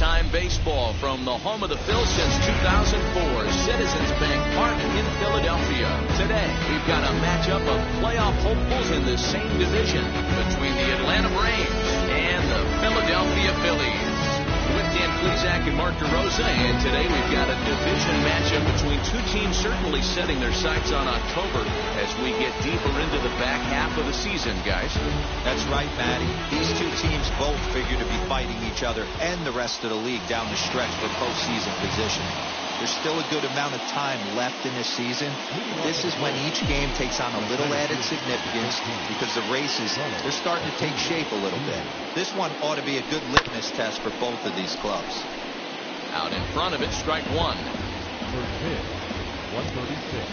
Big-time baseball from the home of the Phillies since 2004, Citizens Bank Park in Philadelphia. Today, we've got a matchup of playoff hopefuls in the same division between the Atlanta Braves and the Philadelphia Phillies. With Dan Plesac and Mark DeRosa, and today we've got a division matchup between two teams certainly setting their sights on October as we get deeper into the back half of the season, guys. That's right, Matty. These two teams both figure to be fighting each other and the rest of the league down the stretch for postseason positioning. There's still a good amount of time left in this season. This is when each game takes on a little added significance because the races, they're starting to take shape a little bit. This one ought to be a good litmus test for both of these clubs. Out in front of it, strike one. First pitch, 136.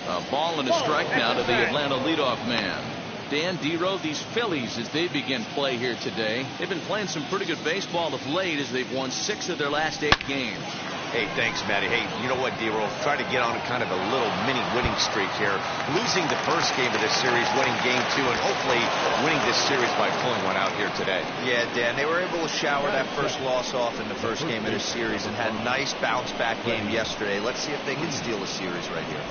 A ball and a strike now to the Atlanta leadoff man. Dan, Dero, these Phillies, as they begin play here today, they've been playing some pretty good baseball of late as they've won 6 of their last 8 games. Hey, thanks, Matty. Hey, you know what, Dero? Try to get on kind of a little mini winning streak here. Losing the first game of this series, winning game 2, and hopefully winning this series by pulling one out here today. Yeah, Dan, they were able to shower that first loss off in the first game of this series and had a nice bounce-back game yesterday. Let's see if they can steal a series right here.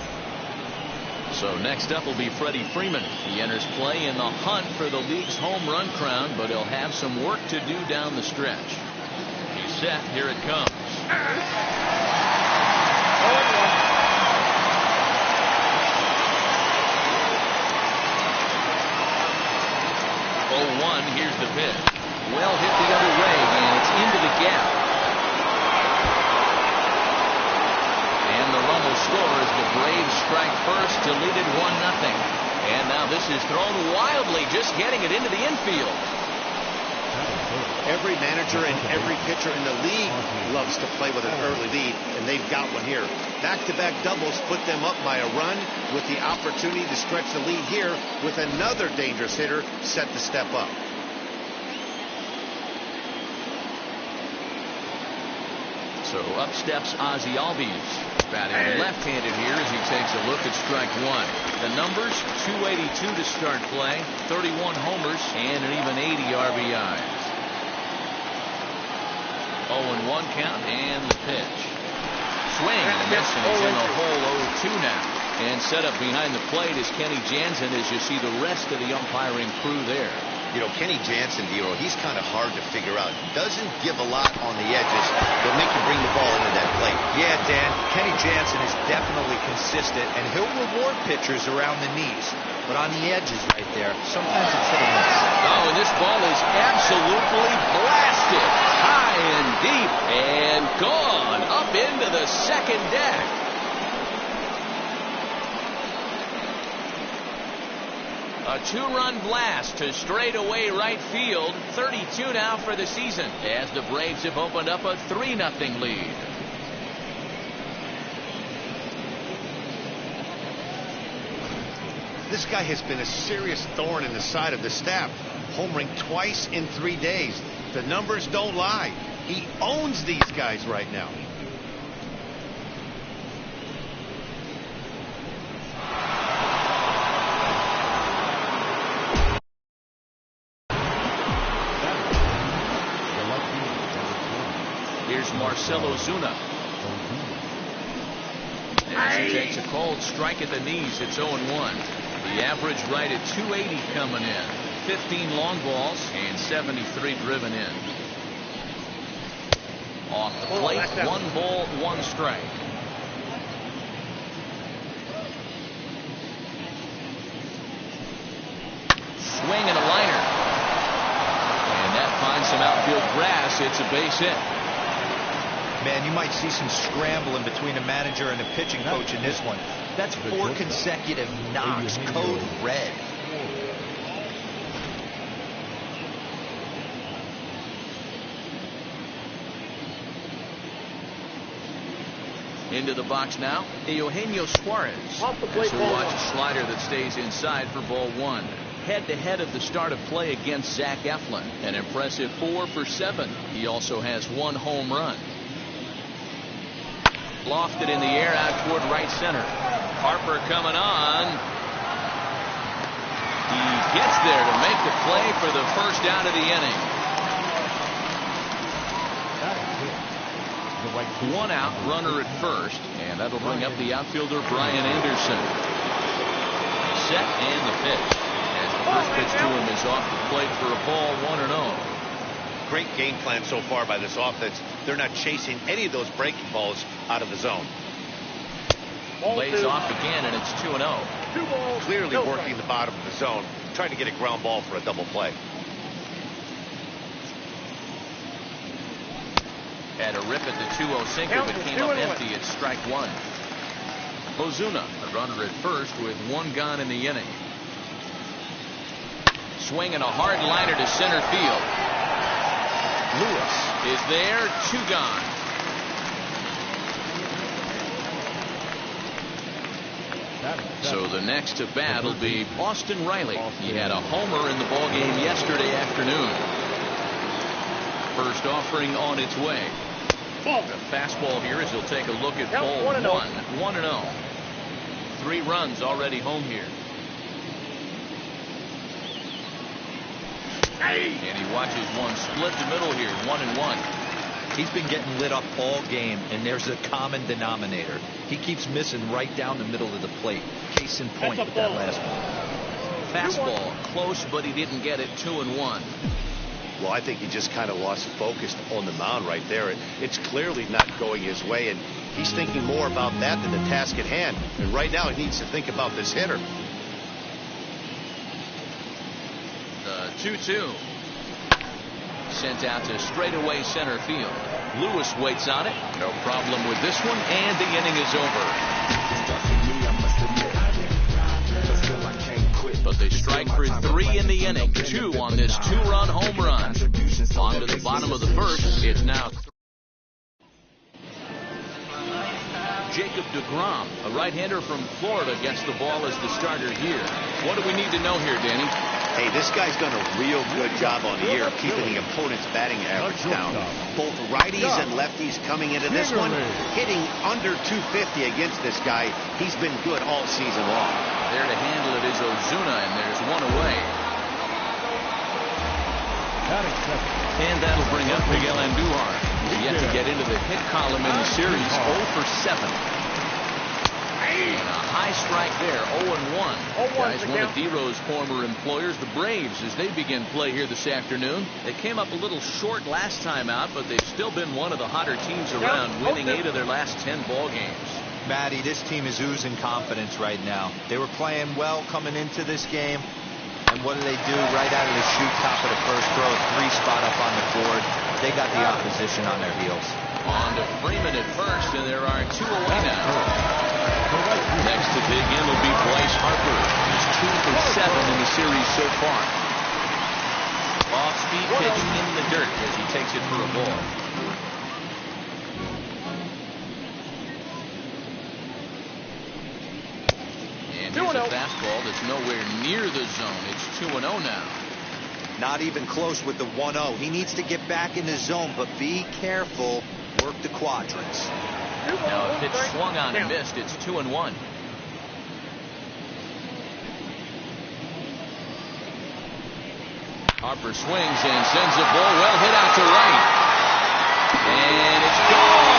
So next up will be Freddie Freeman. He enters play in the hunt for the league's home run crown, but he'll have some work to do down the stretch. He's set. Here it comes. 0-1. Here's the pitch. Well hit the other way, and it's into the gap. And the run will score as the Braves strike first to lead it 1-0. And now this is thrown wildly, just getting it into the infield. Every manager and every pitcher in the league loves to play with an early lead, and they've got one here. Back-to-back doubles put them up by a run with the opportunity to stretch the lead here with another dangerous hitter set to step up. So up steps Ozzie Albies, batting left-handed here as he takes a look at strike one. The numbers, 282 to start play, 31 homers, and an even 80 RBIs. 0-1 count, and the pitch. Swing and a miss, and he's in the hole 0-2 now. And set up behind the plate is Kenny Jansen as you see the rest of the umpiring crew there. You know, Kenny Jansen, Dero, he's kind of hard to figure out. Doesn't give a lot on the edges. He'll make you bring the ball into that plate. Yeah, Dan, Kenny Jansen is definitely consistent, and he'll reward pitchers around the knees. But on the edges right there, sometimes it's hit or miss. Oh, and this ball is absolutely blasted. High and deep and gone up into the second deck. A 2-run blast to straightaway right field. 32 now for the season as the Braves have opened up a 3-0 lead. This guy has been a serious thorn in the side of the staff. Homering twice in 3 days. The numbers don't lie. He owns these guys right now. Here's Marcelo Zuna. As he takes a cold strike at the knees, it's 0-1. The average right at 280 coming in. 15 long balls and 73 driven in. Off the plate, 1 ball, 1 strike. Swing and a liner. And that finds some outfield grass. It's a base hit. Man, you might see some scrambling between a manager and a pitching coach in this one. That's 4 consecutive knocks. Code red. Into the box now, Eugenio Suarez. As we watch a slider that stays inside for ball 1. Head-to-head of the start of play against Zach Eflin. An impressive 4 for 7. He also has 1 home run. Lofted in the air out toward right center. Harper coming on. He gets there to make the play for the first out of the inning. One out, runner at first, and that'll bring up the outfielder Brian Anderson. Set and the pitch. As the first pitch to him is off the plate for a ball, 1-0. Great game plan so far by this offense. They're not chasing any of those breaking balls out of the zone. Lays off again, and it's 2-0. Clearly working the bottom of the zone, trying to get a ground ball for a double play. Had a rip at the 2-0 sinker, but came up empty at strike one. Ozuna, a runner at first with one gone in the inning. Swinging a hard liner to center field. Lewis is there, two gone. So the next to bat will be Austin Riley. He had a homer in the ballgame yesterday afternoon. First offering on its way. The fastball here as he'll take a look at ball 1-0. 3 runs already home here. And he watches one split the middle here, 1-1. He's been getting lit up all game, and there's a common denominator. He keeps missing right down the middle of the plate. Case in point with that last one. Fastball close, but he didn't get it. 2-1. Well, I think he just kind of lost focus on the mound right there. It's clearly not going his way, and he's thinking more about that than the task at hand. And right now he needs to think about this hitter. The 2-2. Sent out to straightaway center field. Lewis waits on it. No problem with this one, and the inning is over. But they strike for 3 in the inning. 2 on this 2-run home run. On to the bottom of the first. It's now Jacob deGrom, a right-hander from Florida, gets the ball as the starter here. What do we need to know here, Danny? Hey, this guy's done a real good job on the year of keeping the opponent's batting average down. Both righties and lefties coming into this one, hitting under 250 against this guy. He's been good all season long. There to handle it is Ozuna, and there's one away. And that'll bring up Miguel Andujar. He's yet to get into the hit column in the series, 0 for 7. And a high strike there, 0-1. Guys, one of Dero's former employers, the Braves, as they begin play here this afternoon. They came up a little short last time out, but they've still been one of the hotter teams around, winning 8 of their last 10 ball games. Matty, this team is oozing confidence right now. They were playing well coming into this game. And what do? Right out of the chute, top of the first, throw a 3 spot up on the board. They got the opposition on their heels. On to Freeman at first, and there are 2 away now. Next to dig in will be Bryce Harper. He's 2 for 7 in the series so far. Off-speed pitch in the dirt as he takes it for a ball. And here's a fastball that's nowhere near the zone. It's 2-0 now. Not even close with the 1-0. He needs to get back in the zone, but be careful. Work the quadrants. Now a pitch swung on and missed. It's 2-1. Harper swings and sends a ball well hit out to right. And it's gone.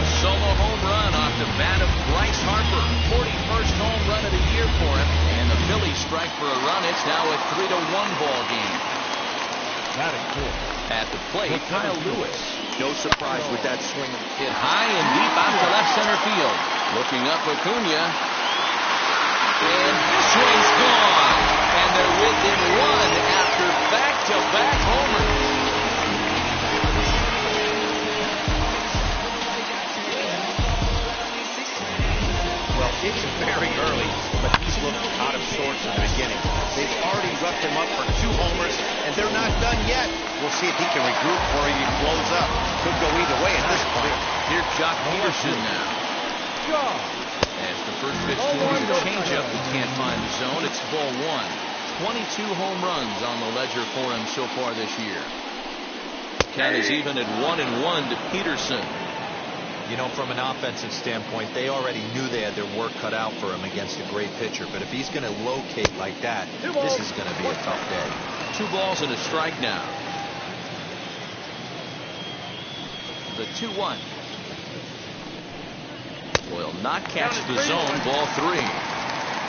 A solo home run off the bat of Bryce Harper. 41st home run of the year for him. And the Phillies strike for a run. It's now a 3-1 ball game. At the plate, Kyle Lewis. No surprise with that swing. Hit high and deep out to left center field. Looking up Acuna. And this one's gone. And they're within 1 after back-to-back homers. Well, it's very early, but he's looked out of sorts in the beginning. They've already roughed him up for 2 homers, and they're not done yet. We'll see if he can regroup before he blows up. Could go either way at this point. Here's Jock Peterson now. As the first pitch to him is a changeup, he can't find the zone. It's ball 1. 22 home runs on the ledger for him so far this year. Count is even at 1-1 to Peterson. You know, from an offensive standpoint, they already knew they had their work cut out for him against a great pitcher. But if he's going to locate like that, this is going to be a tough day. 2 balls and a strike now. The 2-1. Will not catch the zone. Ball 3.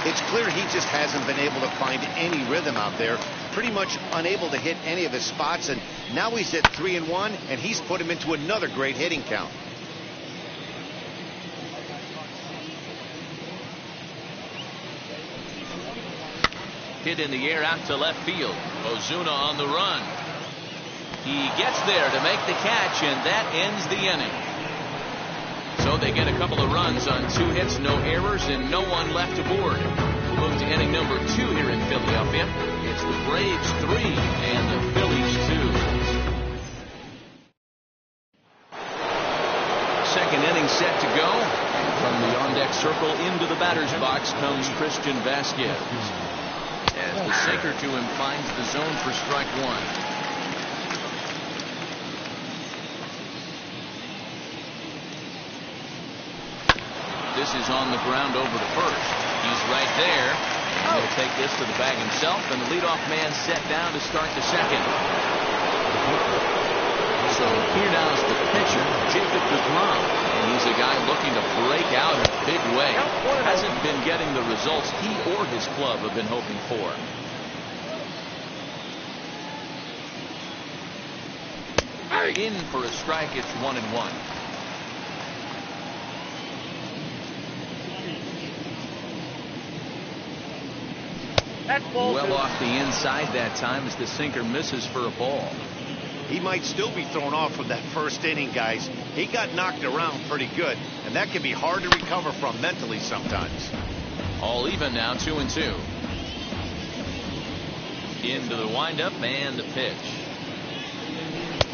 It's clear he just hasn't been able to find any rhythm out there. Pretty much unable to hit any of his spots. And now he's at 3-1, and he's put him into another great hitting count. Hit in the air out to left field. Ozuna on the run. He gets there to make the catch, and that ends the inning. So they get a couple of runs on 2 hits, no errors, and no one left aboard. We'll move to inning number 2 here in Philadelphia. It's the Braves 3 and the Phillies 2. Second inning set to go. And from the on-deck circle into the batter's box comes Christian Vasquez. As the sinker to him finds the zone for strike 1. This is on the ground over to first. He's right there. And he'll take this to the bag himself, and the leadoff man set down to start the second. So here now is the pitcher, Jacob DeGrom, and he's a guy looking to break out in a big way. Hasn't been getting the results he or his club have been hoping for. In for a strike, it's 1-1. Well off the inside that time as the sinker misses for a ball. He might still be thrown off from that first inning, guys. He got knocked around pretty good, and that can be hard to recover from mentally sometimes. All even now, 2-2. Into the windup and the pitch.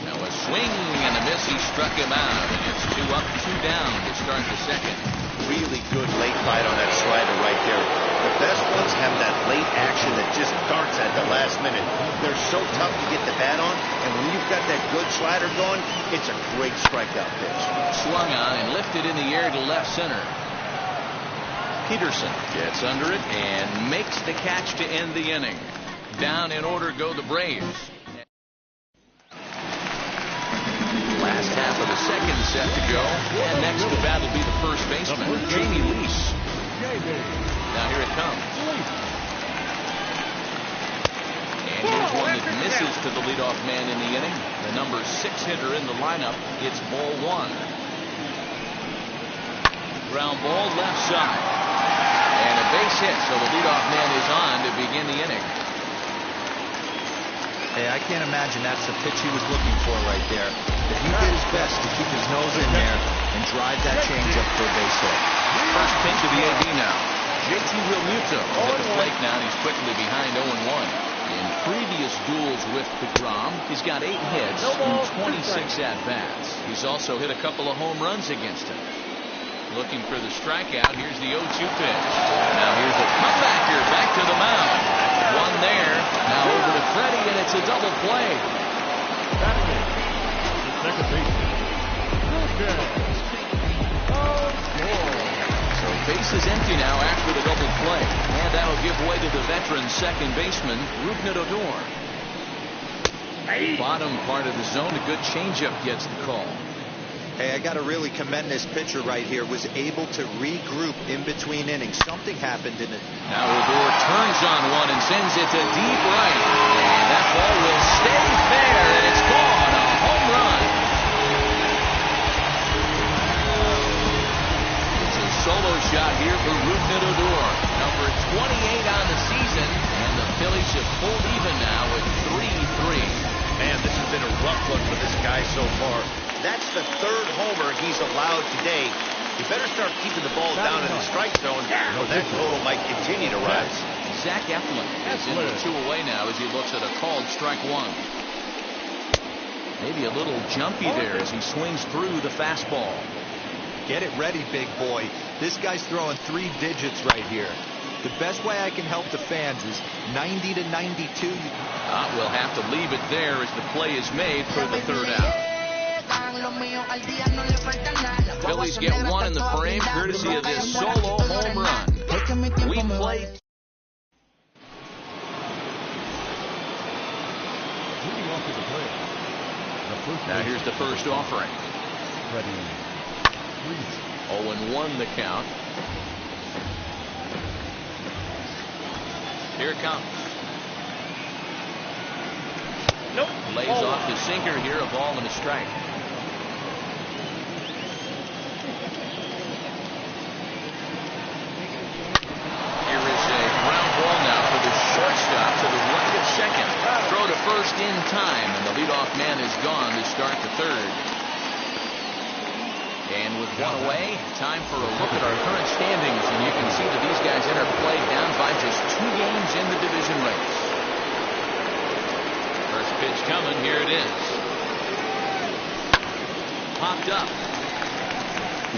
Now a swing and a miss. He struck him out, and it's 2 up, 2 down to start the second. Really good late bite on that slider right there. The best ones have that late action that just darts at the last minute. They're so tough to get the bat on, and when you've got that good slider going, it's a great strikeout pitch. Swung on and lifted in the air to left center. Peterson gets under it and makes the catch to end the inning. Down in order go the Braves. Last half of the second set to go, and next to bat will be the first baseman, Jamie Lease. Now here it comes. And here's one that misses to the leadoff man in the inning. The number 6 hitter in the lineup. It's ball 1. Ground ball left side. And a base hit, so the leadoff man is on to begin the inning. Hey, I can't imagine that's the pitch he was looking for right there. But he did his best to keep his nose in there and drive that changeup for a base hit. First pitch of the AB now. JT Realmuto at the plate now, and he's quickly behind 0-1. In previous duels with DeGrom, he's got 8 hits and 26 at-bats. He's also hit a couple of home runs against him. Looking for the strikeout. Here's the 0-2 pitch. Now here's a comebacker back to the mound. One there. Now over to Freddie, and it's a double play. Second baseman. So base is empty now after the double play, and that'll give way to the veteran second baseman, Rougned Odor. Bottom part of the zone, a good changeup gets the call. Hey, I got to really commend this pitcher right here. Was able to regroup in between innings. Something happened in it. Now Odor turns on one and sends it to deep right. And that ball will stay fair, and it's gone. A home run. It's a solo shot here for Rougned Odor. Number 28 on the season, and the Phillies have pulled even now with 3-3. Man, this has been a rough one for this guy so far. That's the 3rd homer he's allowed today. You better start keeping the ball down in the strike zone, or that total might continue to rise. Zach Eflin is in the 2 away now as he looks at a called strike 1. Maybe a little jumpy there as he swings through the fastball. Get it ready, big boy. This guy's throwing 3 digits right here. The best way I can help the fans is 90 to 92. We'll have to leave it there as the play is made for the 3rd out. Phillies get one in the frame, courtesy of this solo home run. We play. Leading off to the plate. Now here's the first offering. Ready. 0-1 the count. Here it comes. Nope. Lays off the sinker here, a ball and a strike. Here is a ground ball now for the shortstop to the right of second. Throw to first in time, and the leadoff man is gone to start the third. And with one away, time for a look at our current standings, and you can see that these guys enter play down by just 2 games in the division race. First pitch coming, here it is. Popped up.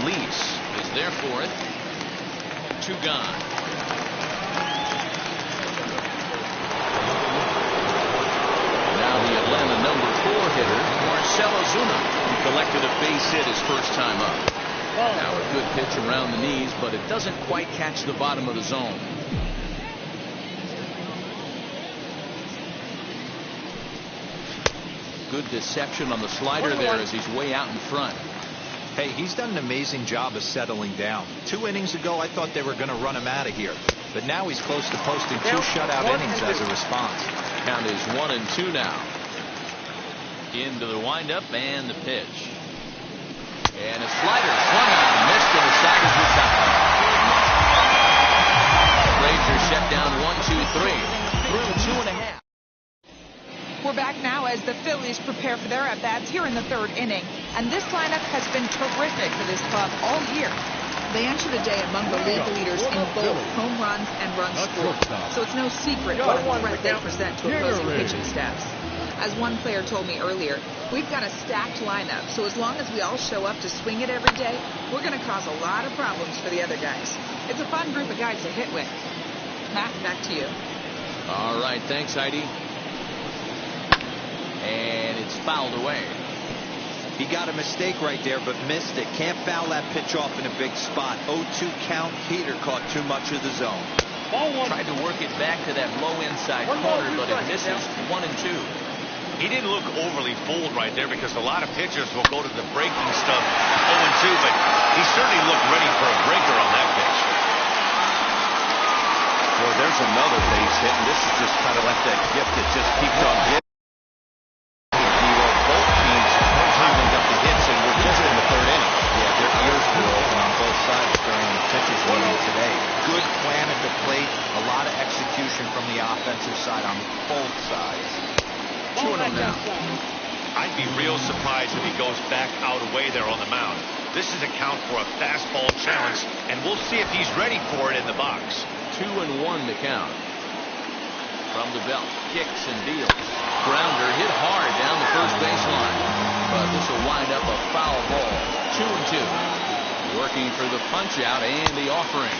Lease is there for it. 2 gone. Now the Atlanta number 4 hitter, Marcell Ozuna, who collected a base hit his first time up. Now a good pitch around the knees, but it doesn't quite catch the bottom of the zone. Good deception on the slider there as he's way out in front. Hey, he's done an amazing job of settling down. 2 innings ago, I thought they were going to run him out of here. But now he's close to posting 2 shutout innings as a response. Count is 1-2 now. Into the windup and the pitch. And a slider swung on and missed, and the side is retired. Braves are set down 1-2-3 through 2.5. We're back now as the Phillies prepare for their at-bats here in the 3rd inning. And this lineup has been terrific for this club all year. They enter the day among the league leaders in both home runs and runs scored. So it's no secret what a threat they present to opposing pitching staffs. As one player told me earlier, we've got a stacked lineup, so as long as we all show up to swing it every day, we're going to cause a lot of problems for the other guys. It's a fun group of guys to hit with. Matt, back to you. All right, thanks, Heidi. And it's fouled away. He got a mistake right there, but missed it. Can't foul that pitch off in a big spot. 0-2 count. Heater caught too much of the zone. Tried to work it back to that low inside corner, but it misses. 1-2. He didn't look overly fooled right there because a lot of pitchers will go to the breaking stuff 0-2, but he certainly looked ready for a breaker on that pitch. Well, there's another base hit, and this is just kind of like that gift that just keeps on giving. Both teams piling up the hits, and we're just in the 3rd inning. Yeah, their ears were open on both sides during the pitchers meeting today. Good plan at the plate, a lot of execution from the offensive side on both sides. 2-0 now. I'd be real surprised if he goes back out away there on the mound. This is a count for a fastball challenge, and we'll see if he's ready for it in the box. 2-1 to count. From the belt, kicks and deals. Grounder hit hard down the first baseline, but this will wind up a foul ball. 2-2. Working for the punch out and the offering.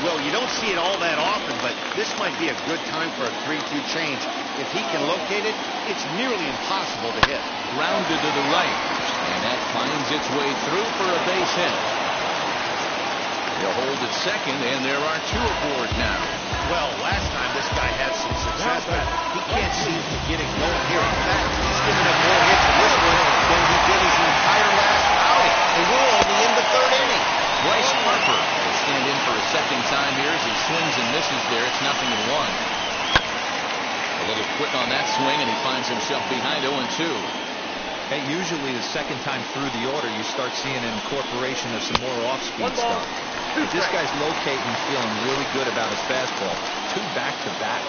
Well, you don't see it all that often, but this might be a good time for a 3-2 change. If he can locate it, it's nearly impossible to hit. Grounded to the right, and that finds its way through for a base hit. He'll hold at second, and there are 2 aboard now. Well, last time this guy had some success, but he can't seem to get it going here. In fact, he's given up more hits in this one than he did his entire last outing. And we're only in the 3rd inning. Bryce Harper will stand in for a second time here as he swings and misses there. It's 0-1. A little quick on that swing, and he finds himself behind 0-2. Hey, usually the second time through the order, you start seeing an incorporation of some more off-speed stuff. This guy's locating, feeling really good about his fastball. 2 back-to-back.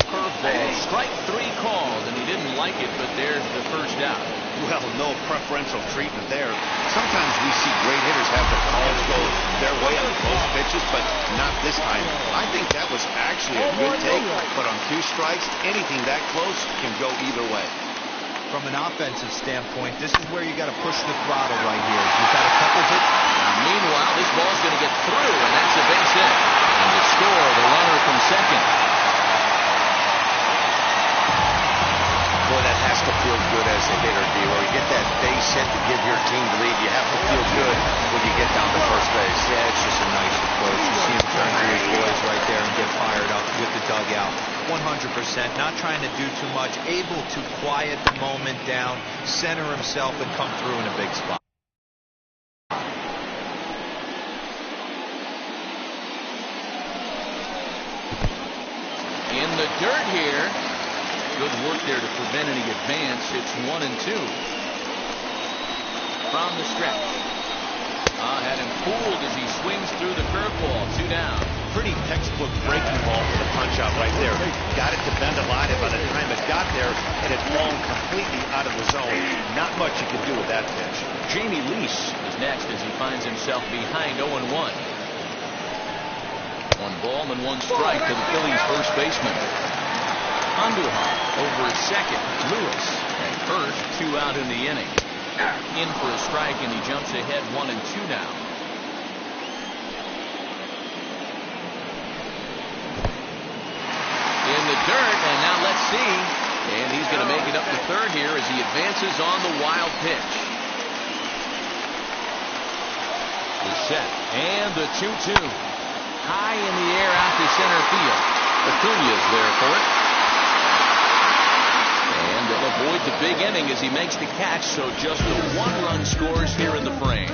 Curveball, strike 3 called, and he didn't like it, but there's the first out. Well, no preferential treatment there. Sometimes we see great hitters have the calls go their way on close pitches, but not this time. I think that was actually a good take, but on 2 strikes, anything that close can go either way. From an offensive standpoint, this is where you got to push the throttle right here. You've got a couple hits. Meanwhile, this ball's going to get through, and that's a base hit. And to score, the runner from second. Boy, that has to feel feel good as a hitter, D-Roll. You get that base hit to give your team the lead. You have to feel good when you get down to first base. Yeah, it's just a nice approach. You see him turn to his boys right there and get fired up with the dugout. 100%, not trying to do too much, able to quiet the moment down, center himself, and come through in a big spot. In the dirt here. Good work there to prevent any advance. It's 1-2. From the stretch. Had him fooled as he swings through the curveball. 2 down. Pretty textbook breaking ball for the punch out right there. Got it to bend a line, and by the time it got there, it had fallen completely out of the zone. Not much you can do with that pitch. Jamie Lease is next as he finds himself behind 0-1. 1 ball and 1 strike to the Phillies first baseman. Andujar over at second. Lewis at first. 2 out in the inning. In for a strike, and he jumps ahead 1-2 now. In the dirt, and now let's see. And he's going to make it up to third here as he advances on the wild pitch. The set, and the 2-2. High in the air out to center field. Acuña's there for it. And they'll avoid the big inning as he makes the catch, so just a 1-run scores here in the frame.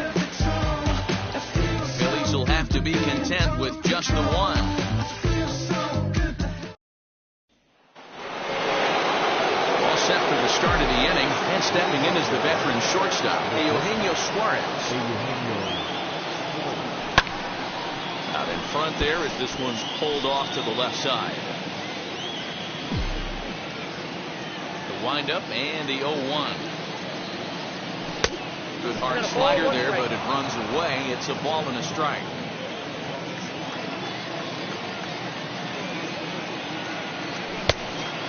Phillies will have to be content with just the 1. All set for the start of the inning, and stepping in is the veteran shortstop, Eugenio Suarez. Out in front there as this one's pulled off to the left side. The windup and the 0-1. Good hard slider there, but it runs away. It's a ball and a strike.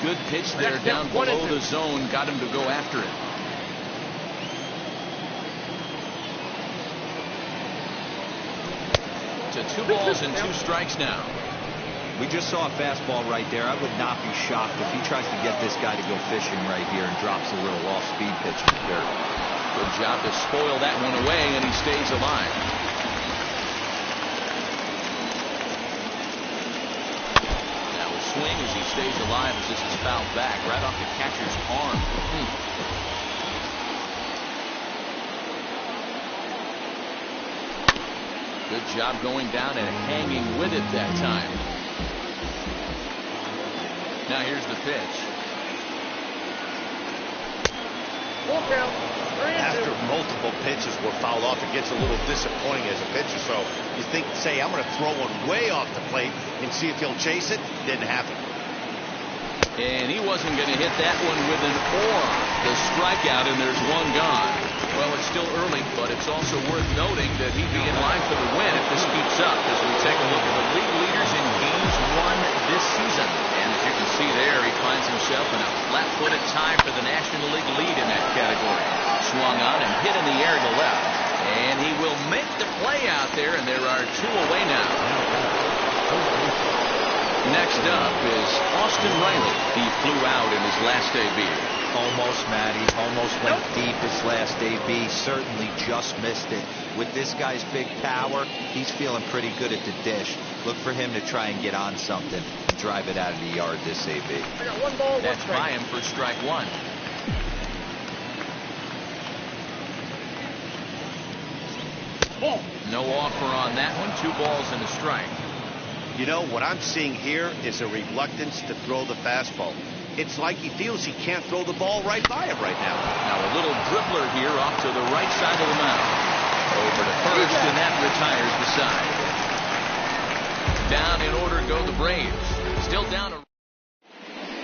Good pitch there down below the zone. Got him to go after it. To 2 balls and 2 strikes now. We just saw a fastball right there. I would not be shocked if he tries to get this guy to go fishing right here and drops a little off-speed pitch in the dirt. Good job to spoil that one away, and he stays alive. Now a swing as he stays alive as this is fouled back right off the catcher's arm. Good job going down and hanging with it that time. Now here's the pitch. After multiple pitches were fouled off, it gets a little disappointing as a pitcher. So you think, say, I'm going to throw one way off the plate and see if he'll chase it. Didn't happen. And he wasn't going to hit that one with an or. The strikeout, and there's 1 gone. Well, it's still early, but it's also worth noting that he'd be in line for the win if this keeps up as we take a look at the league leaders in games won this season. And as you can see there, he finds himself in a flat-footed tie for the National League lead in that category. Swung on and hit in the air to left. And he will make the play out there, and there are 2 away now. Next up is Austin Riley. He flew out in his last AB. Almost, Matty. Almost went deep his last AB. Certainly just missed it. With this guy's big power, he's feeling pretty good at the dish. Look for him to try and get on something and drive it out of the yard this AB. I got 1 ball, 1 That's strike. by him for strike 1. No offer on that one. 2 balls and a strike. You know, what I'm seeing here is a reluctance to throw the fastball. It's like he feels he can't throw the ball right by him right now. Now a little dribbler here off to the right side of the mound. Over to first, and that retires the side. Down in order go the Braves. Still down.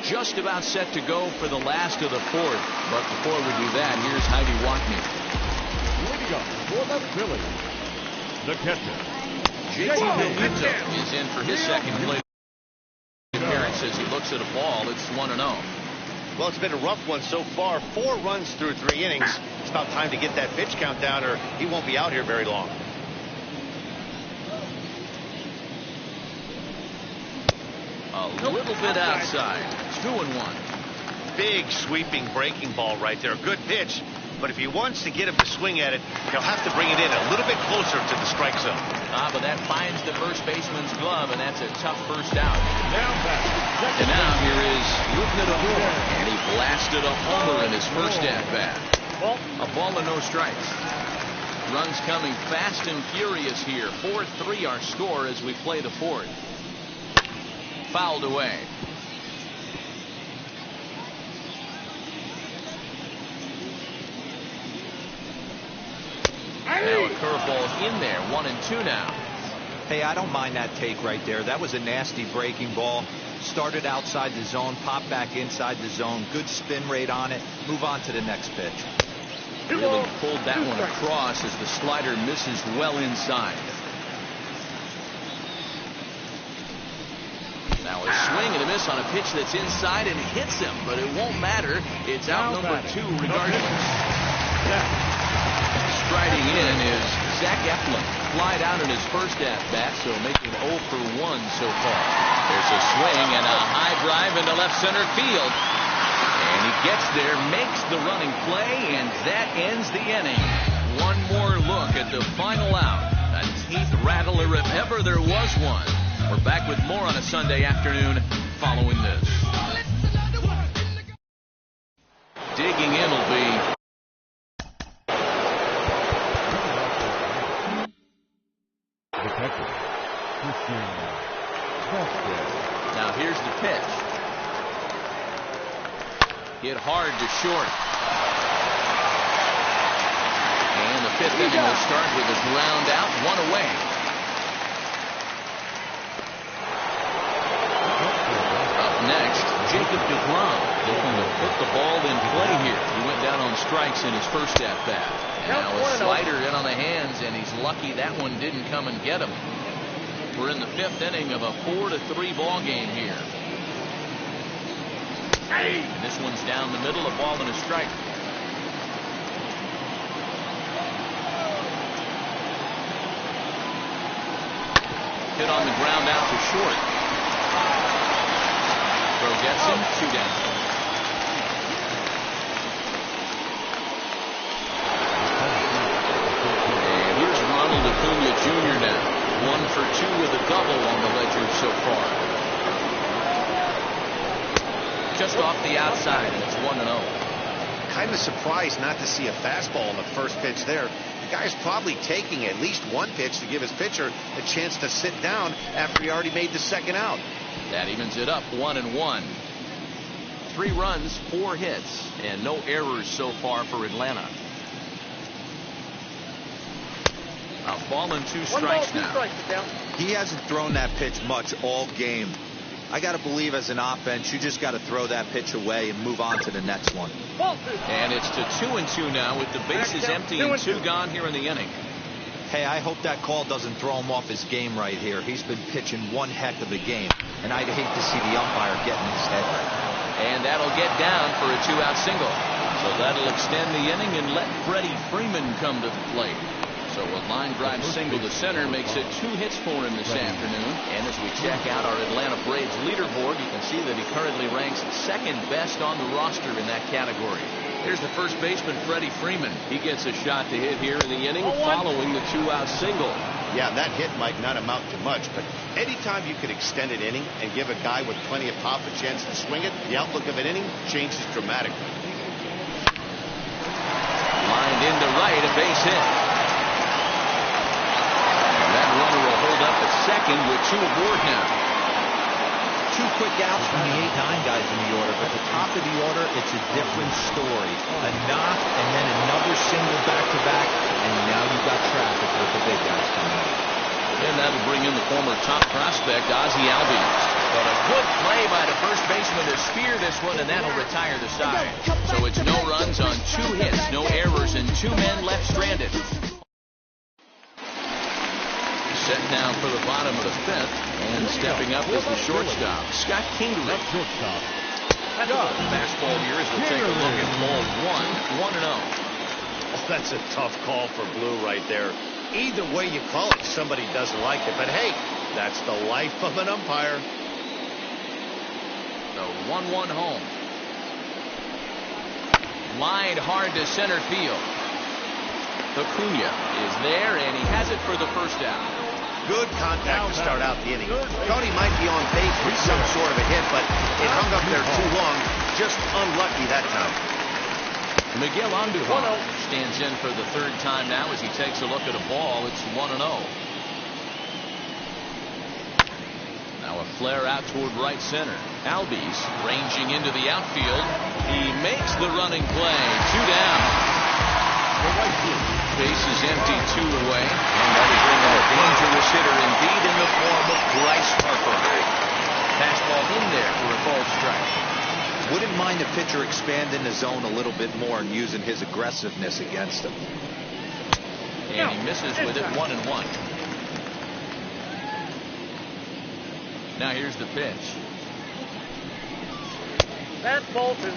Just about set to go for the last of the 4th. But before we do that, here's Heidi Watney. Leading up for the Phillies, the catcher, JT Realmuto is in for his second plate appearance as he looks at a ball. It's 1-0. Well, it's been a rough one so far. 4 runs through 3 innings. It's about time to get that pitch count down, or he won't be out here very long. A little bit outside. It's 2-1. big sweeping breaking ball right there. Good pitch. But if he wants to get him to swing at it, he'll have to bring it in a little bit closer to the strike zone. But that finds the first baseman's glove, and that's a tough first out. And now here is and he blasted a homer in his first at-bat. A ball and no strikes. Runs coming fast and furious here. 4-3 our score as we play the fourth. Fouled away. Now a curveball in there. 1-2 now. Hey, I don't mind that take right there. That was a nasty breaking ball. Started outside the zone, popped back inside the zone. Good spin rate on it. Move on to the next pitch. Really pulled that one across as the slider misses well inside. Now a swing and a miss on a pitch that's inside and hits him, but it won't matter. It's out number 2 regardless. Striding in is Zach Eflin. Flied out in his first at-bat, so making 0 for 1 so far. There's a swing and a high drive into left center field. And he gets there, makes the running play, and that ends the inning. One more look at the final out. A teeth rattler if ever there was one. We're back with more on a Sunday afternoon following this. Digging in will be now here's the pitch. Hit hard to short. And the fifth inning will start with a ground out, 1 away. Up next, Jacob DeGrom looking to put the ball in play here. He went down on strikes in his first at-bat. And now a slider in on the hands, and he's lucky that one didn't come and get him. We're in the 5th inning of a 4-3 ball game here. And this one's down the middle, a ball and a strike. Hit on the ground out to short. Throw gets him, 2 down. And here's Ronald Acuna Jr. now. 1 for 2 with a double on the ledger so far. Just off the outside, and it's 1-0. Kind of surprised not to see a fastball on the first pitch there. The guy's probably taking at least one pitch to give his pitcher a chance to sit down after he already made the second out. That evens it up, 1-1. 3 runs, 4 hits, and no errors so far for Atlanta. A ball and 2 strikes now. He hasn't thrown that pitch much all game. I got to believe as an offense, you just got to throw that pitch away and move on to the next one. And it's to 2-2 now with the bases empty and 2 gone here in the inning. Hey, I hope that call doesn't throw him off his game right here. He's been pitching one heck of a game, and I'd hate to see the umpire get in his head. And that'll get down for a 2-out single. So that'll extend the inning and let Freddie Freeman come to the plate. So a line drive single to center makes it 2 hits for him this afternoon. And as we check out our Atlanta Braves leaderboard, you can see that he currently ranks 2nd best on the roster in that category. Here's the first baseman, Freddie Freeman. He gets a shot to hit here in the inning following the 2-out single. Yeah, that hit might not amount to much, but anytime you can extend an inning and give a guy with plenty of pop a chance to swing it, the outlook of an inning changes dramatically. Lined into right, a base hit. That runner will hold up at second with 2 aboard now. 2 quick outs from the 8-9 guys in the order, but the top of the order, it's a different story. A knock and then another single back-to-back, and now you've got traffic with the big guys coming up. And that'll bring in the former top prospect, Ozzie Albies. But a good play by the first baseman to spear this one, and that'll retire the side. So it's no runs on 2 hits, no errors, and 2 men left stranded. Set down for the bottom of the 5th, and stepping up is the shortstop, Scott Kingery. Fastball here as we'll take a look at ball 1, 1-0. Oh, that's a tough call for Blue right there. Either way you call it, somebody doesn't like it, but hey, that's the life of an umpire. The 1-1 home. Lined hard to center field. Acuna is there, and he has it for the first out. Good contact to start out the inning. Thought he might be on base with some sort of a hit, but it hung up there too long. Just unlucky that time. Miguel Andujar stands in for the third time now as he takes a look at a ball. It's 1-0. Now a flare out toward right center. Albies ranging into the outfield. He makes the running play. 2 down. Base is empty, 2 away. And that is bringing a dangerous hitter indeed in the form of Bryce Harper. Fastball in there for a ball strike. Wouldn't mind a pitcher expanding the zone a little bit more and using his aggressiveness against him. And he misses with it, 1-1. Now here's the pitch. That's Bolton.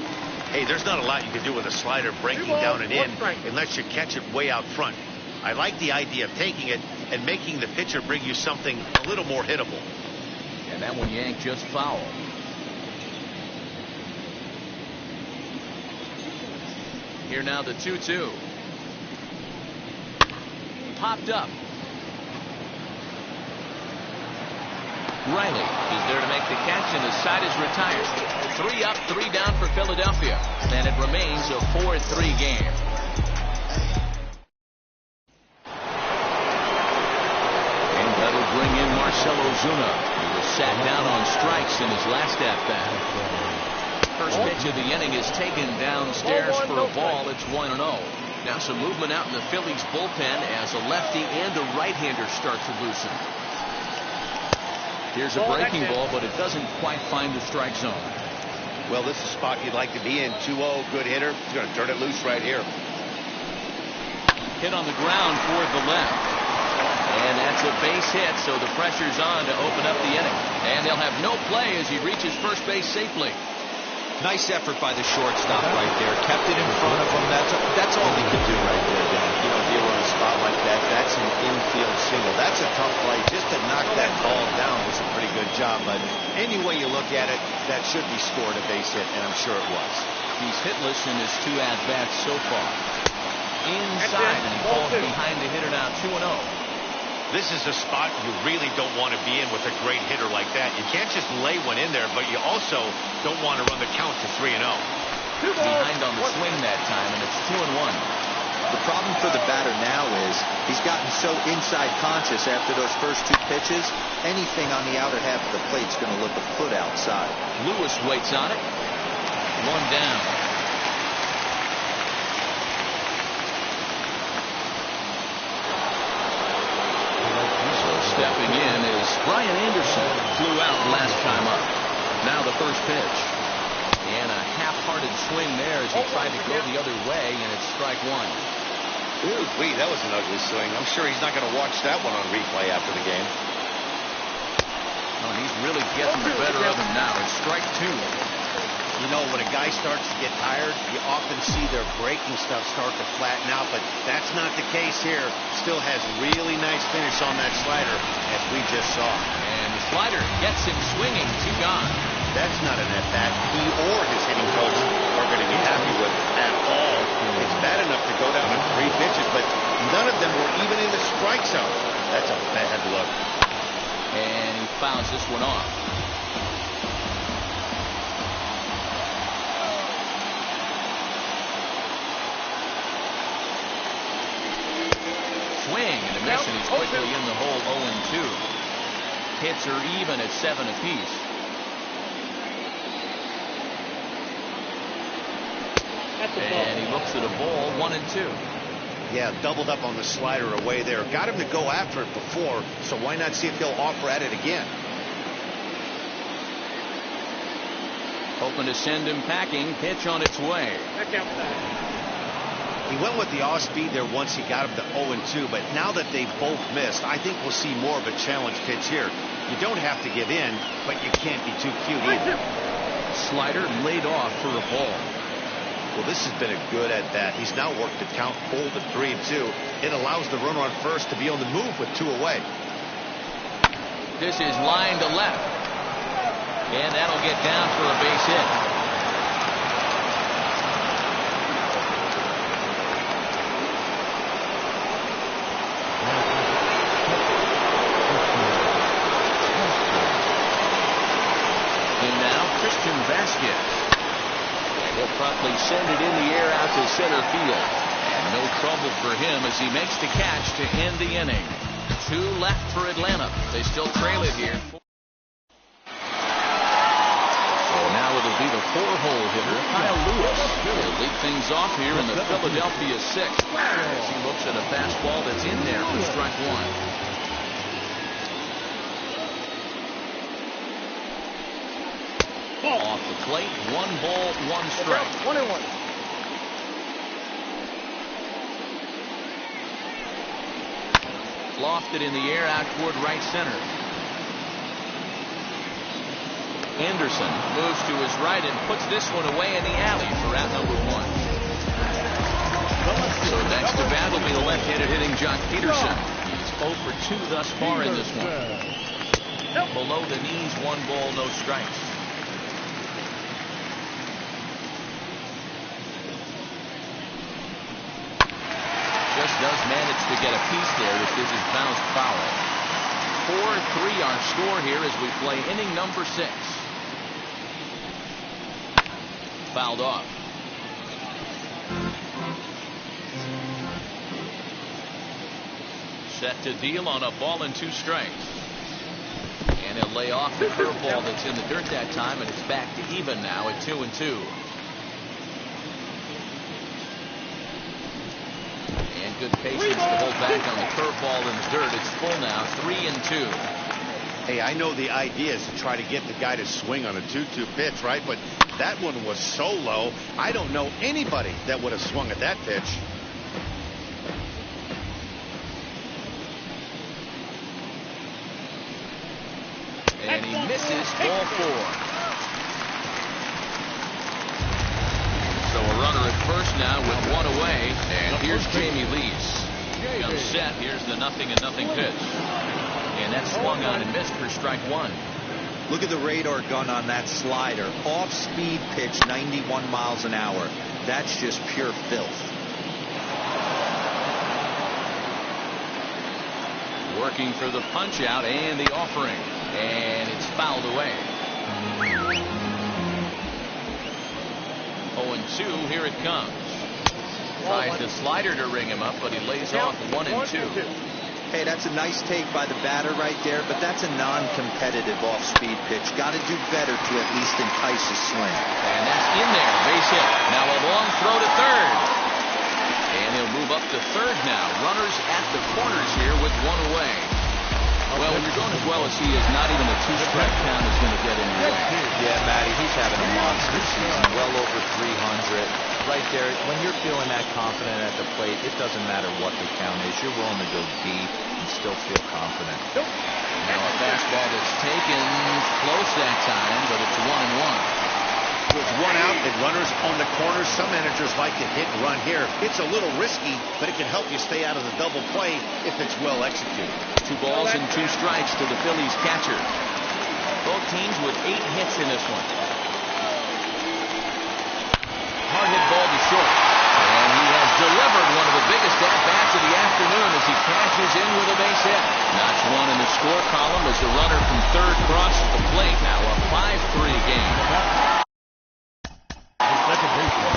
Hey, there's not a lot you can do with a slider breaking down and in unless you catch it way out front. I like the idea of taking it and making the pitcher bring you something a little more hittable. And that one yanked just foul. Here now the 2-2. Popped up. Riley is there to make the catch, and the side is retired. 3 up, 3 down for Philadelphia, and it remains a 4-3 game. And that'll bring in Marcell Ozuna, who was sat down on strikes in his last at-bat. First pitch of the inning is taken downstairs for a ball. It's 1-0. Now some movement out in the Phillies bullpen as a lefty and a right-hander start to loosen. Here's a breaking ball, but it doesn't quite find the strike zone. Well, this is a spot you'd like to be in. 2-0, good hitter. He's going to turn it loose right here. Hit on the ground toward the left. And that's a base hit, so the pressure's on to open up the inning. And they'll have no play as he reaches first base safely. Nice effort by the shortstop right there. Kept it in front of him. That's all he could do right there, Dan. You know, deal on a spot like that, that's an infield single. That's a tough play. Just to knock that ball down was a pretty good job. But any way you look at it, that should be scored a base hit, and I'm sure it was. He's hitless in his 2 at-bats so far. Inside, and he falls behind the hitter now, 2-0. This is a spot you really don't want to be in with a great hitter like that. You can't just lay one in there, but you also don't want to run the count to 3-0. Behind on the swing that time, and it's 2-1. The problem for the batter now is he's gotten so inside conscious after those first 2 pitches. Anything on the outer half of the plate's going to look a foot outside. Lewis waits on it. 1 down. Stepping in is Brian Anderson. Flew out last time up. Now the first pitch. And a half-hearted swing there as he tried to go the other way, and it's strike 1. Ooh, wait, that was an ugly swing. I'm sure he's not going to watch that one on replay after the game. Oh, he's really getting the better of him now. It's strike 2. You know, when a guy starts to get tired, you often see their breaking stuff start to flatten out, but that's not the case here. Still has really nice finish on that slider, as we just saw. And the slider gets him swinging. 2 gone. That's not an at-bat he or his hitting coach are going to be happy with at all. It's bad enough to go down on 3 pitches, but none of them were even in the strike zone. That's a bad look. And he fouls this one off. Swing and a miss, and he's quickly in the hole. 0-2. Hits are even at 7 apiece. And he looks at a ball. 1-2. Yeah, doubled up on the slider away there. Got him to go after it before, so why not see if he'll offer at it again? Hoping to send him packing. Pitch on its way. He went with the off speed there once he got him to 0-2, but now that they've both missed, I think we'll see more of a challenge pitch here. You don't have to give in, but you can't be too cute either. Slider laid off for a ball. Well, this has been a good at-bat. He's now worked the count full to 3-2. It allows the runner on first to be on the move with 2 away. This is line to left. And that'll get down for a base hit. center field. And no trouble for him as he makes the catch to end the inning. 2 left for Atlanta. They still trail it here. So now it'll be the 4-hole hitter, Kyle Lewis. He'll lead things off here in the Philadelphia 6th as he looks at a fastball that's in there for strike 1. Off the plate, 1 ball, 1 strike. 1-1. Lofted in the air out toward right center. Anderson moves to his right and puts this one away in the alley for out number 1. So next to bat will be the left-handed hitting Jock Peterson. He's 0 for 2 thus far in this one. Below the knees, 1 ball, no strikes. Just does manage to get a piece there as this is bounced foul. 4-3 our score here as we play inning number 6. Fouled off. Set to deal on a ball and 2 strikes. And he'll lay off the curveball that's in the dirt that time, and it's back to even now at 2-2. And good patience to hold back on the curveball in the dirt. It's full now, 3-2. Hey, I know the idea is to try to get the guy to swing on a 2-2 pitch, right? But that one was so low, I don't know anybody that would have swung at that pitch. And he misses, ball 4. So a runner at first now with 1 away. And here's Jamie Lees. Comes set. Here's the 0-0 pitch. And that's swung on and missed for strike 1. Look at the radar gun on that slider. Off-speed pitch, 91 miles an hour. That's just pure filth. Working for the punch out and the offering. And it's fouled away. 0-2, here it comes. Tries the slider to ring him up, but he lays off 1-2. Hey, that's a nice take by the batter right there, but that's a non-competitive off-speed pitch. Got to do better to at least entice a swing. And that's in there, base hit. Now a long throw to third. And he'll move up to third now. Runners at the corners here with 1 away. Well, when you're going as well as he is, not even a 2-strike count is going to get in your way. Yeah, Matty, he's having a monster season, well over 300. Right there, when you're feeling that confident at the plate, it doesn't matter what the count is. You're willing to go deep and still feel confident. Now a fastball that's taken close that time, but it's 1-1. With 1 out and runners on the corners, some managers like to hit and run here. It's a little risky, but it can help you stay out of the double play if it's well executed. 2 balls and 2 strikes to the Phillies catcher. Both teams with 8 hits in this one. Hard hit ball to short. And he has delivered one of the biggest at-bats of the afternoon as he cashes in with a base hit. Notch 1 in the score column as the runner from third crosses the plate. Now a 5-3 game. Second baseman.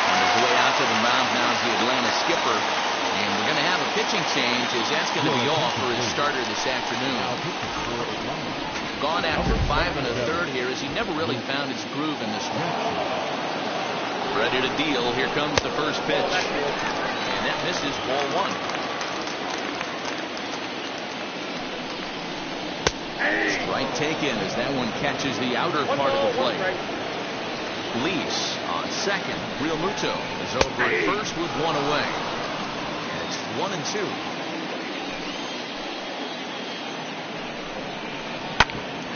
On his way out to the mound now is the Atlanta skipper. And we're going to have a pitching change as that's going to be off for his starter this afternoon. Gone after 5 1/3 here as he never really found his groove in this one. Ready to deal. Here comes the first pitch. And that misses, ball 1. Strike taken as that one catches the outer part of the plate. Lease on second. Real Muto is over at first with 1 away. And it's 1-2.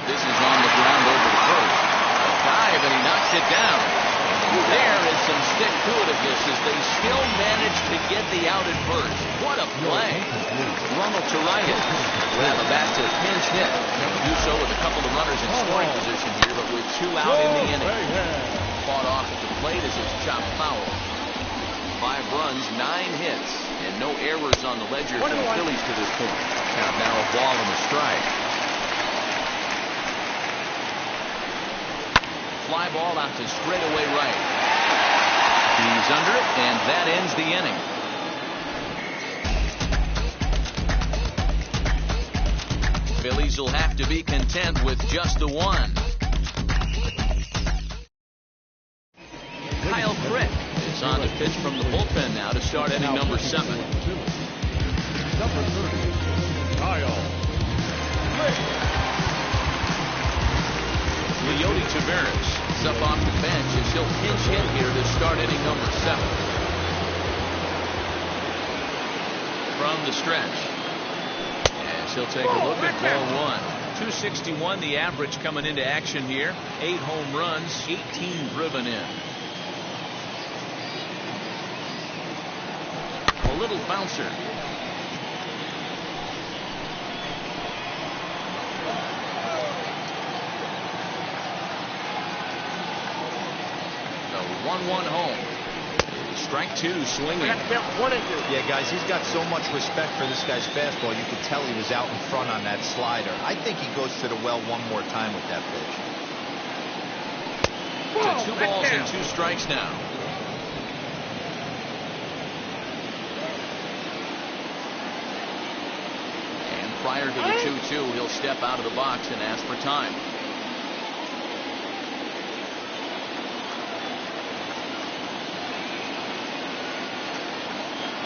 This is on the ground over to first. A dive and he knocks it down. And there is some stick-to-itiveness as they still manage to get the out at first. What a play. Ronald Turias will have a bat to pinch hit. Do so with a couple of runners in scoring position here, but with 2 out in the inning. Fought off at the plate as it's chopped foul. 5 runs, 9 hits, and no errors on the ledger for the Phillies to this point. Count now a ball and a strike. fly ball out to straightaway right. He's under it, and that ends the inning. Phillies will have to be content with just the one. Kyle Crick is on to pitch from the bullpen now to start inning number 7. Number 30, Kyle Crick. Leody Taveras is up off the bench as he'll pinch hit here to start inning number 7. From the stretch. As he'll take a look at ball 1. 261 the average coming into action here. 8 home runs, 18 driven in. A little bouncer. The 1-1 home. Strike 2 swinging. Yeah, guys, he's got so much respect for this guy's fastball. You could tell he was out in front on that slider. I think he goes to the well one more time with that pitch. So 2 balls and 2 strikes now. And prior to the 2-2, he'll step out of the box and ask for time.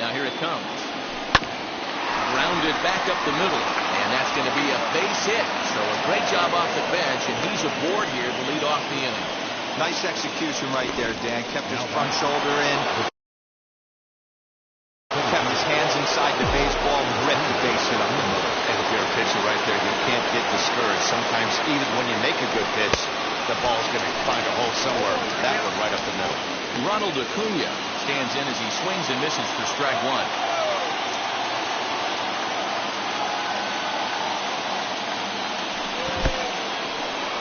Now here it comes. Grounded back up the middle. And that's going to be a base hit. So a great job off the bench. And he's aboard here to lead off the inning. Nice execution right there, Dan. Kept his front shoulder in. Kept his hands inside the baseball and ripped the base hit up the middle. And if you're a pitcher right there, you can't get discouraged. Sometimes even when you make a good pitch, the ball's going to find a hole somewhere. That one right up the middle. Ronald Acuna stands in as he swings and misses for strike 1.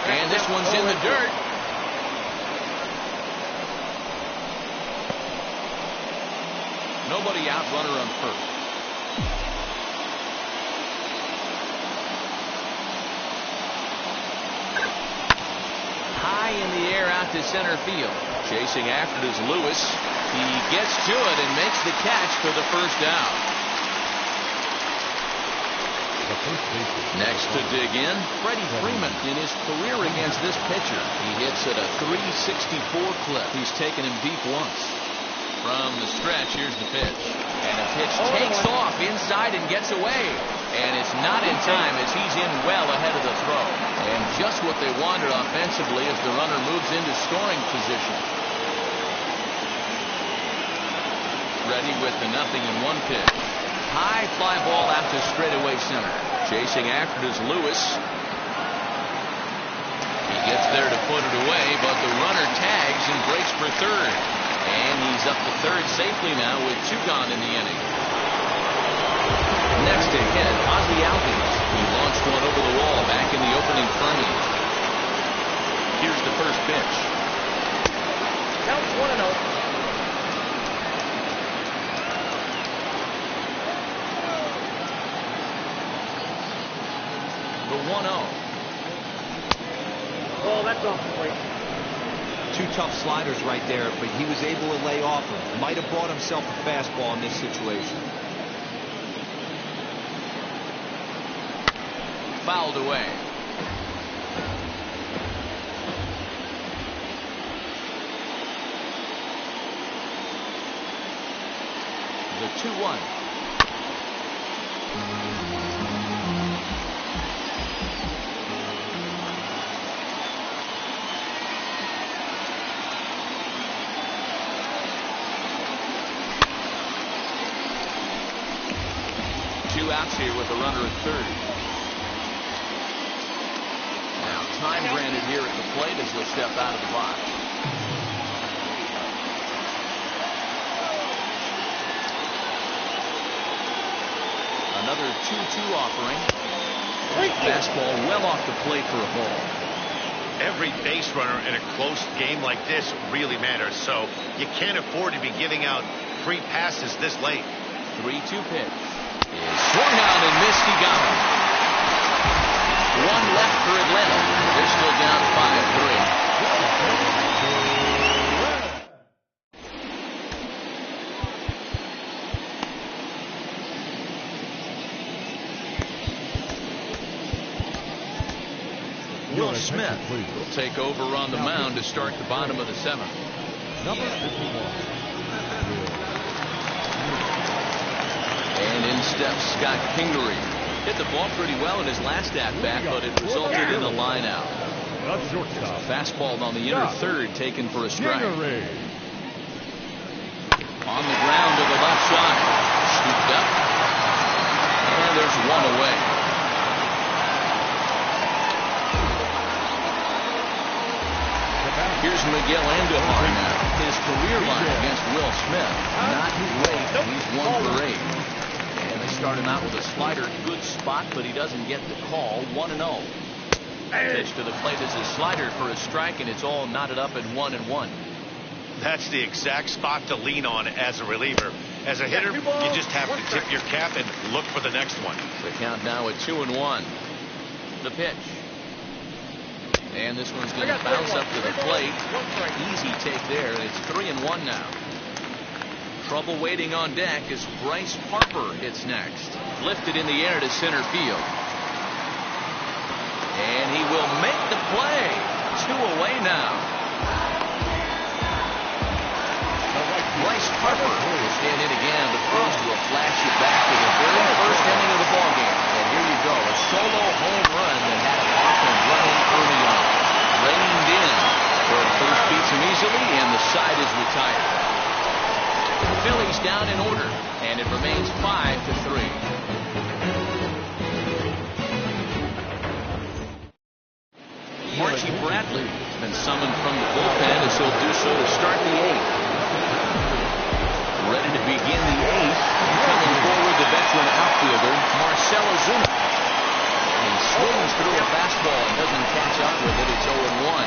And this one's in the dirt. Nobody out, runner on first. High in the air out to center field. Chasing after it is Lewis. He gets to it and makes the catch for the first down. Next to dig in, Freddie Freeman. In his career against this pitcher, he hits at a .364 clip. He's taken him deep once. From the stretch, here's the pitch. And the pitch takes off inside and gets away. And it's not in time as he's in well ahead of the throw. And just what they wanted offensively as the runner moves into scoring position. Ready with the 0-1 pitch. High fly ball out to straightaway center. Chasing after it is Lewis. He gets there to put it away, but the runner tags and breaks for third. And he's up to third safely now with 2 gone in the inning. Next to hit, Ozzie Albies. He launched one over the wall back in the opening frame. Here's the first pitch. Counts 1-0. The 1-0. Oh, that's off the plate. 2 tough sliders right there, but he was able to lay off them. Might have brought himself a fastball in this situation. Fouled away. The 2-1. Outs here with a runner at third. Now time granted here at the plate as he'll step out of the box. Another 2-2 offering. Fastball well off the plate for a ball. Every base runner in a close game like this really matters, so you can't afford to be giving out free passes this late. 3-2 pitch. Swung on and missed. He got him. 1 left for Atlanta. They're still down 5-3. Will Smith will take over on the mound to start the bottom of the 7th. Number 51. And in steps Scott Kingery. Hit the ball pretty well in his last at-bat, but it resulted in a line out. The shortstop. Fastball on the inner third, taken for a strike. Kingery. On the ground to the left side. Scooped up. And there's one away. Here's Miguel Andujar now. His career line against Will Smith. Not great. He's 1 for 8. And they start him out with a slider. Good spot, but he doesn't get the call. 1-0. Pitch to the plate is a slider for a strike, and it's all knotted up at 1-1. That's the exact spot to lean on as a reliever. As a hitter, you just have to tip your cap and look for the next one. The count now at 2-1. The pitch. And this one's going to bounce up to the plate. Easy take there. It's 3-1 now. Trouble waiting on deck as Bryce Harper hits next. Lifted in the air to center field. And he will make the play. 2 away now. Bryce Harper will stand in again, but throws to a flashy back to the very first inning of the ballgame. And here you go, a solo home run that had him off and running early on. Reined in. Third first beats him easily, and the side is retired. The Phillies down in order, and it remains 5-3. Archie Bradley has been summoned from the bullpen as he'll do so to start the 8th. Ready to begin the 8th. Coming forward, the veteran outfielder, Marcell Ozuna. He swings through a fastball and doesn't catch up with it. It's 0-1.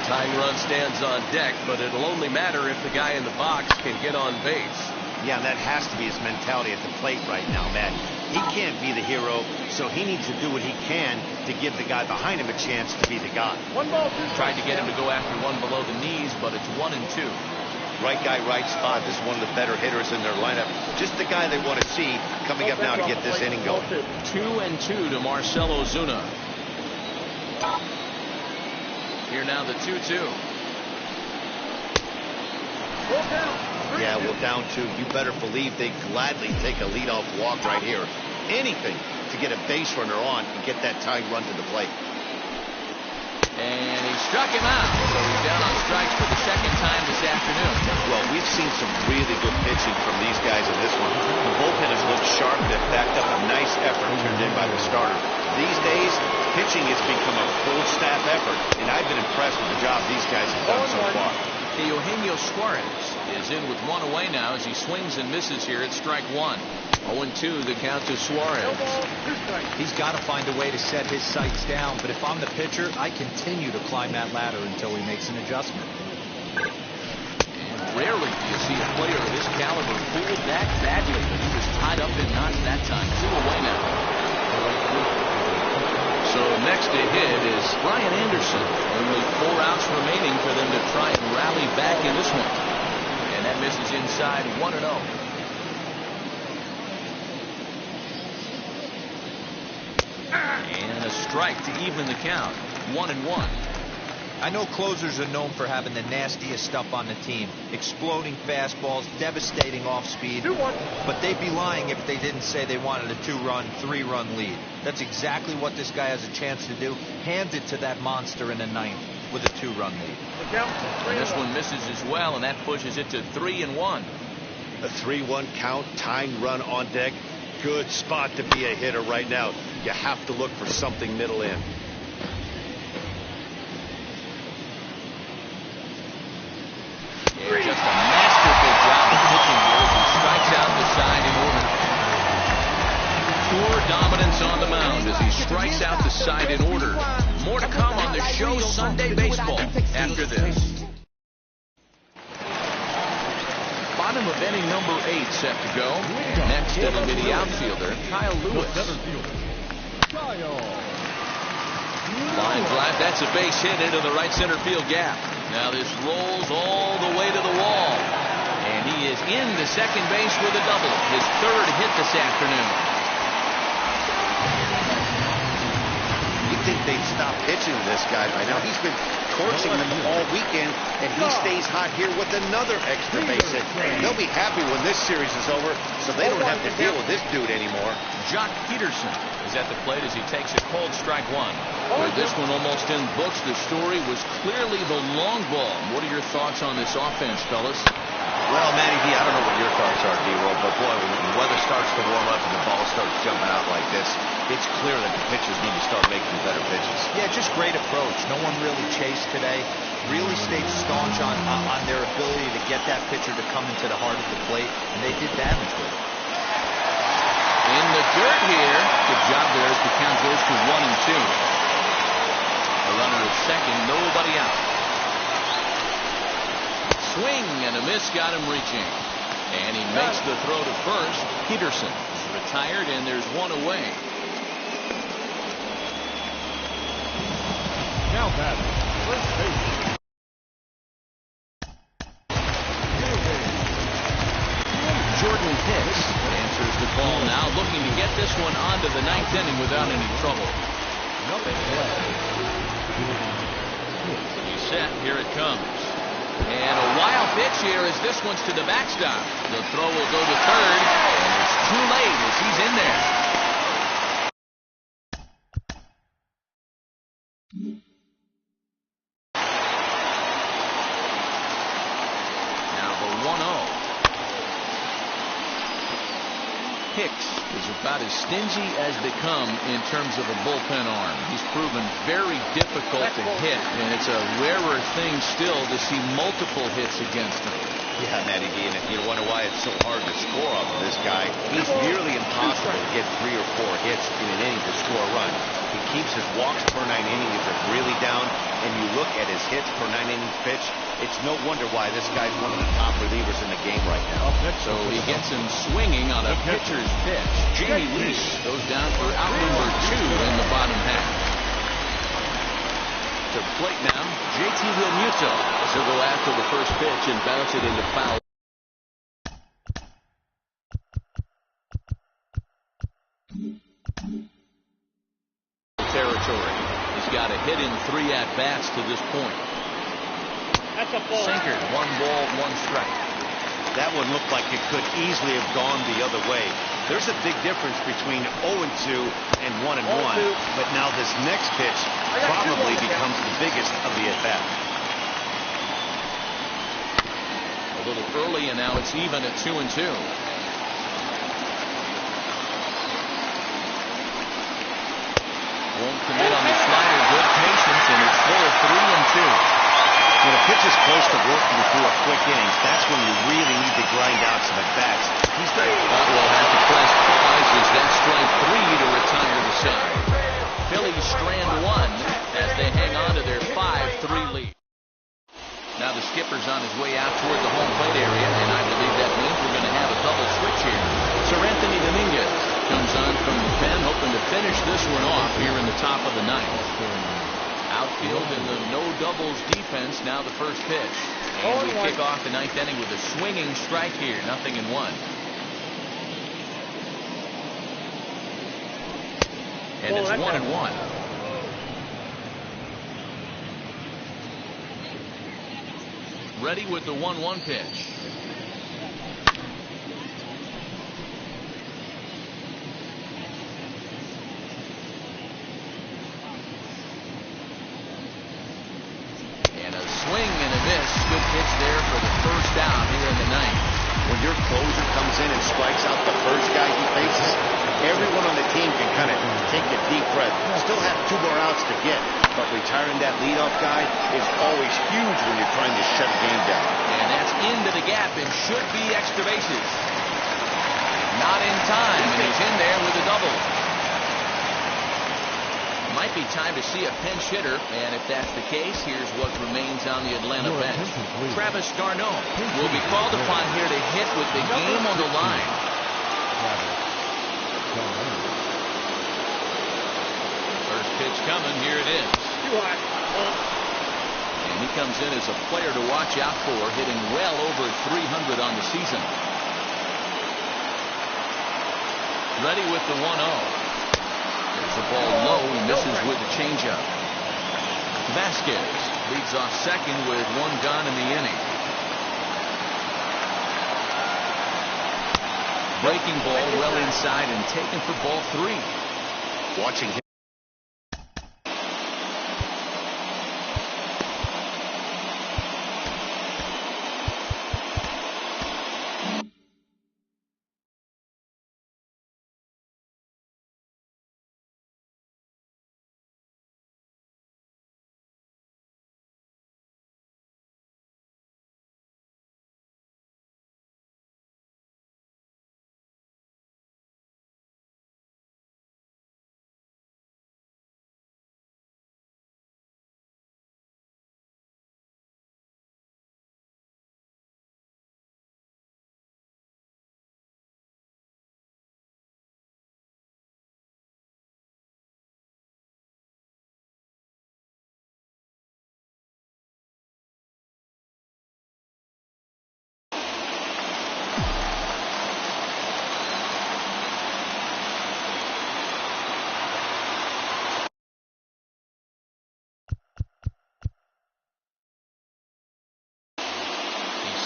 Tying run stands on deck, but it'll only matter if the guy in the box can get on base. Yeah, that has to be his mentality at the plate right now, Matt. He can't be the hero, so he needs to do what he can to give the guy behind him a chance to be the guy. Tried to get him to go after one below the knees, but it's 1-2. Right guy, right spot. This is one of the better hitters in their lineup. Just the guy they want to see coming up now to get this inning going. 2-2 to Marcell Ozuna. Here now the 2-2. Yeah, well, down 2. You better believe they gladly take a leadoff walk right here. Anything to get a base runner on and get that tying run to the plate. And he struck him out. So he's down on strikes for the second time this afternoon. Well, we've seen some really good pitching from these guys in this one. The bullpen has looked sharp and have backed up a nice effort turned in by the starter. These days, pitching has become a full staff effort, and I've been impressed with the job these guys have done so far. Eugenio Suarez is in with 1 away now as he swings and misses here at strike 1. 0-2 the count to Suarez. He's got to find a way to set his sights down, but if I'm the pitcher, I continue to climb that ladder until he makes an adjustment. And rarely do you see a player of his caliber fooled that badly, but he was tied up in knots that time. 2 away now. So next to hit is Brian Anderson. Only 4 outs remaining for them to try and rally back in this one. And that misses inside 1-0. And a strike to even the count. 1-1. I know closers are known for having the nastiest stuff on the team. Exploding fastballs, devastating off-speed. But they'd be lying if they didn't say they wanted a 2-run, 3-run lead. That's exactly what this guy has a chance to do. Hand it to that monster in the 9th with a 2-run lead. And this one misses as well, and that pushes it to 3-1. A 3-1 count, tying run on deck. Good spot to be a hitter right now. You have to look for something middle in. And just a masterful job of pitching here as he strikes out the side in order. Pure dominance on the mound as he strikes out the side in order. More to come on the show Sunday Baseball after this. Bottom of inning number 8 set to go. And next it'll be the outfielder, Kyle Lewis. Line drive, that's a base hit into the right center field gap. Now this rolls all the way to the wall. And he is in the second base with a double. His 3rd hit this afternoon. You think they'd stop pitching to this guy by now. He's been torching them all weekend, and he stays hot here with another extra base hit. They'll be happy when this series is over, so they don't have to deal with this dude anymore. Jock Peterson is at the plate as he takes a cold strike one. With this one almost in books, the story was clearly the long ball. What are your thoughts on this offense, fellas? Well, Matty D, I don't know what your thoughts are, D-Roll, but boy, when the weather starts to warm up and the ball starts jumping out like this, it's clear that the pitchers need to start making better pitches. Yeah, just great approach. No one really chased today. Really stayed staunch on their ability to get that pitcher to come into the heart of the plate, and they did damage with it. In the dirt here. Good job there as the count goes to 1-2. A runner at second, nobody out. Swing and a miss got him reaching. And he makes the throw to first. Peterson is retired, and there's one away. Now batting, first base. Jordan Hicks answers the call now, looking to get this one onto the ninth inning without any trouble. He's set. Here it comes. And a wild pitch here as this one's to the backstop. The throw will go to third, and it's too late as he's in there. Now the 1-0. Hicks is about as stingy as they come in terms of a bullpen arm. He's proven very difficult to hit, and it's a rarer thing still to see multiple hits against him. Yeah, Matty D, and you wonder why it's so hard to score off of this guy. He's nearly impossible to get 3 or 4 hits in an inning to score a run. He keeps his walks per 9 innings really down, and you look at his hits per 9 innings pitch, it's no wonder why this guy's one of the top relievers in the game right now. So he gets him swinging on a pitcher's pitch. Jamie Leach goes down for out number 2 in the bottom half. To the plate now, JT Realmuto. He'll go after the first pitch and bounce it into foul territory. He's got a hit in 3 at-bats to this point. That's a ball. Sinker, 1 ball, 1 strike. That one looked like it could easily have gone the other way. There's a big difference between 0-2 and 1-1, but now this next pitch probably becomes the biggest of the at-bat. A little early, and now it's even at 2-2. Won't commit on the slider. Good patience, and it's full 3-2. When a pitch is close to working through a quick innings, that's when you really need to grind out some at-bats. He's there. Will have to press pause as that strike 3 to retire the side. Phillies strand 1 as they hang on to their 5-3 lead. Now the skipper's on his way out toward the home plate area, and I believe that means we're going to have a double switch here. Sir Anthony Dominguez comes on from the pen, hoping to finish this one off here in the top of the ninth. Outfield in the no-doubles defense, now the first pitch. And we kick off the ninth inning with a swinging strike here, 0-1. And it's 1-1. Ready with the 1-1 pitch. Swing and a miss. Good pitch there for the first out here in the ninth. When your closer comes in and strikes out the first guy he faces, everyone on the team can kind of take a deep breath. Still have 2 more outs to get, but retiring that leadoff guy is always huge when you're trying to shut a game down. And that's into the gap and should be extra bases. Not in time, and he's in there with a double. Might be time to see a pinch hitter, and if that's the case, here's what remains on the Atlanta bench. Travis d'Arnaud will be called upon here to hit with the game on the line. First pitch coming, here it is. And he comes in as a player to watch out for, hitting well over 300 on the season. Ready with the 1-0. There's a ball low. He misses with the changeup. Vasquez leads off second with one gone in the inning. Breaking ball well inside and taken for ball 3. Watching him.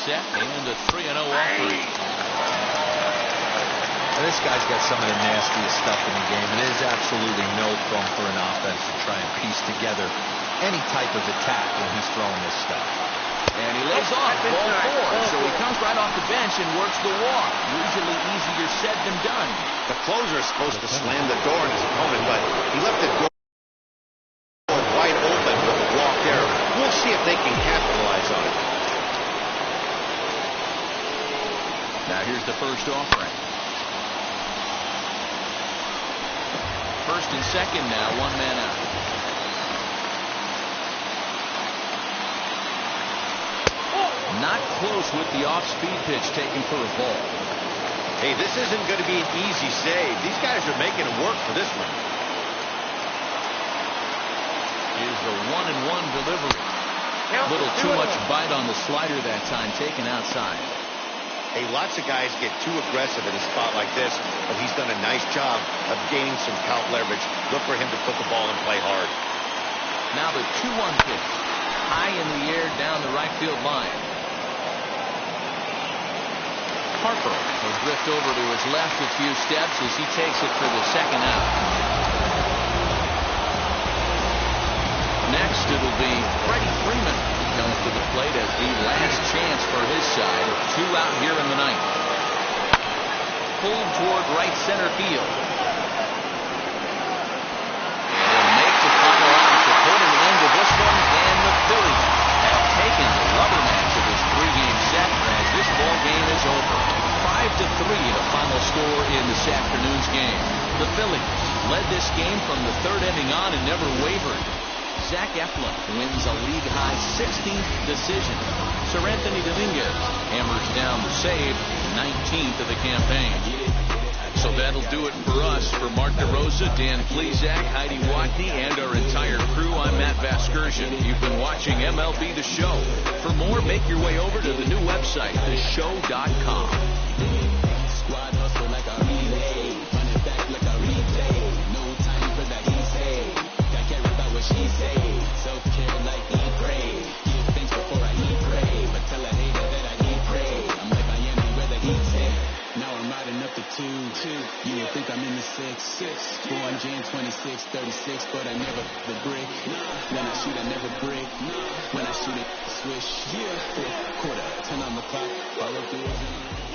Set and a 3-0 offering. This guy's got some of the nastiest stuff in the game. It is absolutely no fun for an offense to try and piece together any type of attack when he's throwing this stuff. And he lays off ball 4, so he comes right off the bench and works the walk. Usually easier said than done. The closer is supposed to slam the door on his opponent, but he left the door wide open with the walk there. We'll see if they can capitalize on it. Now here's the first offering. First and second now, one man out. Not close with the off-speed pitch taken for a ball. Hey, this isn't going to be an easy save. These guys are making it work for this one. Is the 1-1 delivery. A little too much bite on the slider that time, taken outside. Hey, lots of guys get too aggressive in a spot like this, but he's done a nice job of gaining some count leverage. Look for him to put the ball and play hard. Now the 2-1 pitch. High in the air down the right field line. Harper will drift over to his left a few steps as he takes it for the second out. Next, it'll be Freddie Freeman. Comes to the plate as the last chance for his side. 2 out here in the ninth. Pulled toward right center field. And he'll make the final out to put an end to this one. And the Phillies have taken the rubber match of this 3-game set as this ball game is over. 5-3 the final score in this afternoon's game. The Phillies led this game from the 3rd inning on and never wavered. Zach Eflin wins a league-high 16th decision. Sir Anthony Dominguez hammers down the save, 19th of the campaign. So that'll do it for us. For Mark DeRosa, Dan Plesac, Heidi Watney, and our entire crew, I'm Matt Vasgersian. You've been watching MLB The Show. For more, make your way over to the new website, theshow.com. Squad hustle like a relay, running back like a replay. No time for that he say. Got care about what she say. Self-care like he pray. Give thanks before I eat pray. But tell a hater that I need pray. I'm like Miami where the heat's at. Now I'm riding up the 2. You would think I'm in the 6. Born Jan 26, 36, but I never the brick. When I shoot, I never break. When I shoot it, swish. Yeah, 4th quarter, 10 on the clock. Follow through.